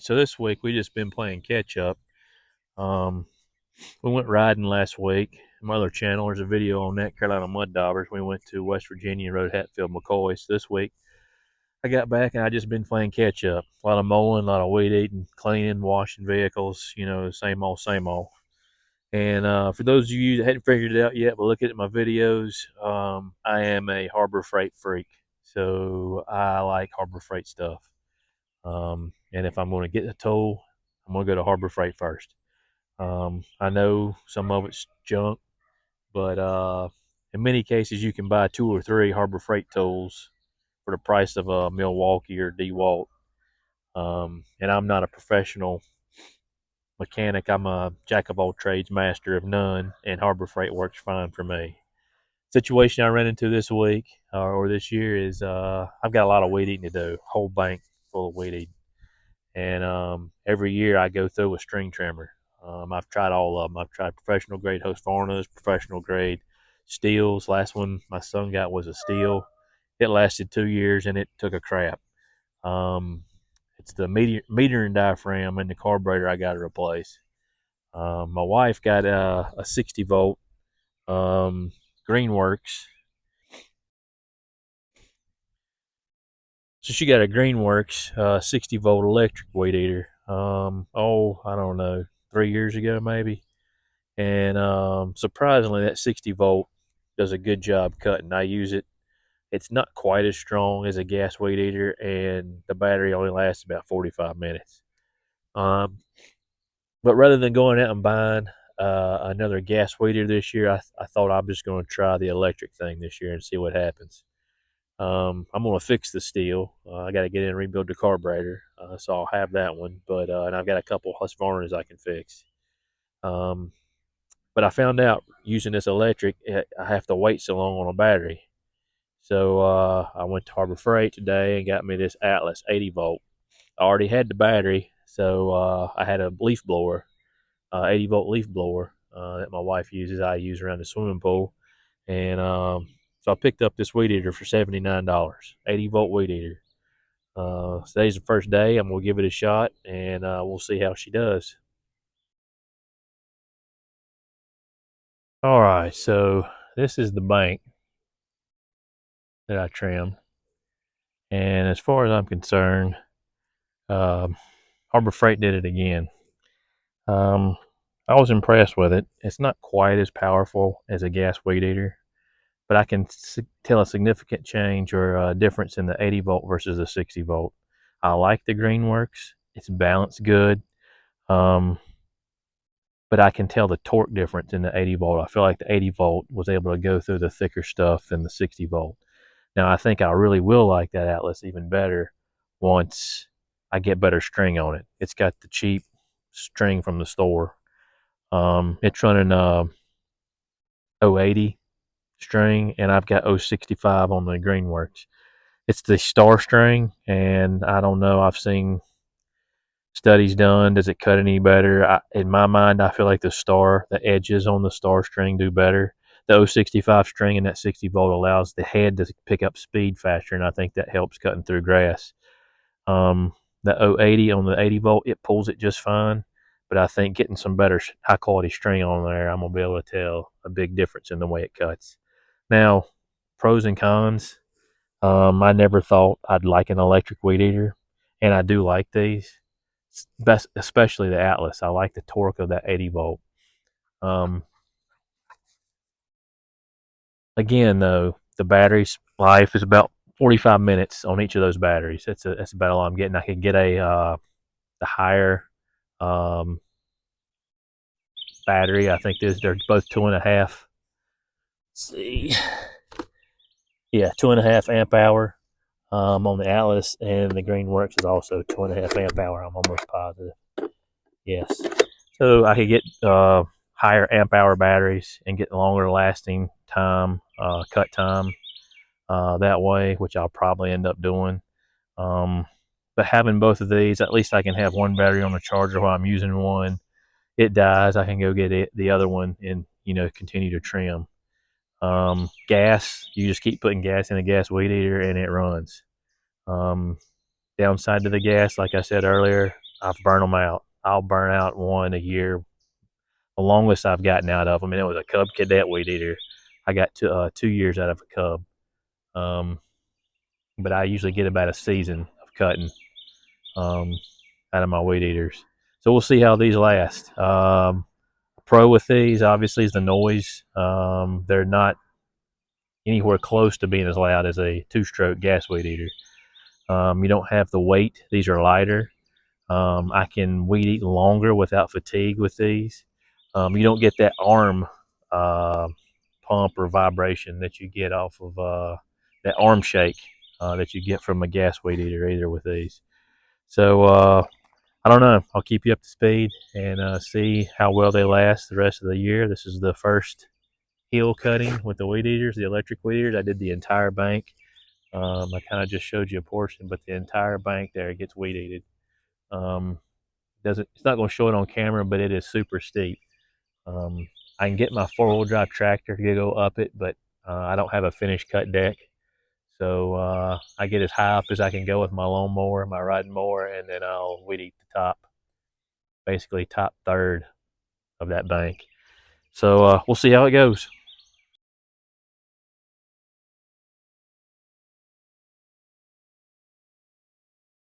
right, so this week we just been playing catch up. Um, we went riding last week. My other channel, there's a video on that, Carolina Mud Daubers. We went to West Virginia and rode Hatfield McCoy. So this week I got back and I just been playing catch up. A lot of mowing, a lot of weed eating, cleaning, washing vehicles. You know, same old, same old. And for those of you that hadn't figured it out yet, but look at my videos, I am a Harbor Freight freak. So I like Harbor Freight stuff. And if I'm going to get a tool, I'm going to go to Harbor Freight first. I know some of it's junk, but in many cases, you can buy 2 or 3 Harbor Freight tools for the price of a Milwaukee or DeWalt. And I'm not a professional mechanic. I'm a jack of all trades, master of none, and Harbor Freight works fine for me. Situation I ran into this week or this year is I've got a lot of weed eating to do, whole bank full of weed eating. And every year I go through a string trimmer. I've tried all of them. I've tried professional grade Husqvarna's, professional grade Steels. Last one my son got was a Steel. It lasted 2 years and it took a crap. It's the meter and diaphragm and the carburetor I got to replace. My wife got a 60 volt Greenworks. So she got a Greenworks 60 volt electric weed eater. I don't know, 3 years ago maybe. And surprisingly, that 60 volt does a good job cutting. I use it. It's not quite as strong as a gas weed eater, and the battery only lasts about 45 minutes. Um, but rather than going out and buying another gas weed eater this year, I thought I'm just going to try the electric thing this year and see what happens. I'm going to fix the Steel. I got to get in and rebuild the carburetor, so I'll have that one. But and I've got a couple Husqvarnas I can fix. Um, but I found out using this electric, I have to wait so long on a battery. So I went to Harbor Freight today and got me this Atlas 80 volt. I already had the battery, so I had a leaf blower, 80 volt leaf blower that my wife uses. I use around the swimming pool, and so I picked up this weed eater for $79, 80 volt weed eater. Today's the first day. I'm gonna give it a shot, and we'll see how she does. All right, so this is the bank that I trimmed, and as far as I'm concerned, um, Harbor Freight did it again. Um, I was impressed with it. It's not quite as powerful as a gas weed eater, but I can tell a significant change or a difference in the 80 volt versus the 60 volt. I like the Greenworks. It's balanced good. Um, but I can tell the torque difference in the 80 volt. I feel like the 80 volt was able to go through the thicker stuff than the 60 volt. Now, I think I really will like that Atlas even better once I get better string on it. It's got the cheap string from the store. It's running 080 string, and I've got 065 on the Greenworks. It's the star string, and I don't know. I've seen studies done. Does it cut any better? In my mind, I feel like the edges on the star string do better. The 065 string and that 60 volt allows the head to pick up speed faster, and I think that helps cutting through grass. The 080 on the 80 volt, it pulls it just fine, but I think getting some better high quality string on there, I'm gonna be able to tell a big difference in the way it cuts. Now, pros and cons. I never thought I'd like an electric weed eater, and I do like these. Best, especially the Atlas. I like the torque of that 80 volt. Um, Again, though, the battery's life is about 45 minutes on each of those batteries. That's about all I'm getting. I could get the higher um, battery. I think they're both 2.5. Let's see, yeah, 2.5 amp hour on the Atlas, and the Greenworks is also 2.5 amp hour. I'm almost positive. Yes. So I could get higher amp hour batteries and get longer lasting time, cut time that way, which I'll probably end up doing. But having both of these, at least I can have one battery on the charger while I'm using one. It dies, I can go get the other one and continue to trim. Gas, you just keep putting gas in a gas weed eater and it runs. Downside to the gas, like I said earlier, I've burned them out. I'll burn out one a year. The longest I've gotten out of them, and it was a Cub Cadet weed eater. I got 2 years out of a Cub. But I usually get about a season of cutting um, out of my weed eaters. So we'll see how these last. Pro with these, obviously, is the noise. They're not anywhere close to being as loud as a two-stroke gas weed eater. You don't have the weight. These are lighter. I can weed eat longer without fatigue with these. You don't get that arm uh, pump or vibration that you get off of that arm shake that you get from a gas weed eater either with these. So I don't know. I'll keep you up to speed and see how well they last the rest of the year. This is the first heel cutting with the weed eaters, the electric weed eaters. I did the entire bank. I kind of just showed you a portion, but the entire bank there gets weed eated. Doesn't It's not going to show it on camera, but it is super steep. I can get my 4-wheel drive tractor to go up it, but I don't have a finished cut deck. So I get as high up as I can go with my lawnmower, my riding mower, and then I'll weed eat the top, basically top third of that bank. So we'll see how it goes.